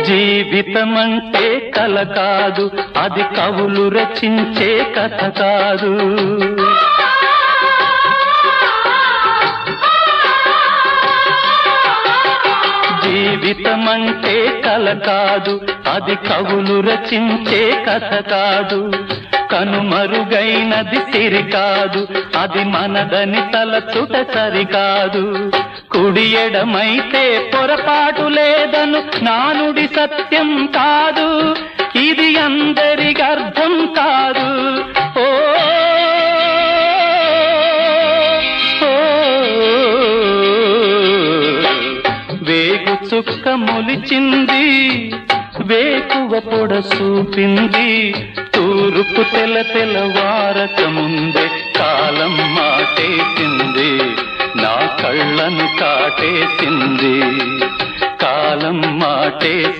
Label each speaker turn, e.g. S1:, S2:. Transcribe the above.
S1: జీవితమంటే కల కాదు, అది కవులు రచించే కథ కాదు. జీవితమంటే కల కాదు, అది కవులు రచించే కథ కాదు. కనుమరుగైనది సిరి కాదు, అది మనదని తలచుట సరికాదు. కుడి ఎడమైతే పొరపాటు లేదను నానుడి సత్యం కాదు, ఇది అందరికి అర్థం కాదు. ఓ వేగు చుక్క మొలిచింది, వేకువ పొడ చూపింది, తూర్పు తెల్లవారక ముందే కాలం మాటేసింది, నా కళ్ళను కాటేసింది, కాలం మాటేసింది.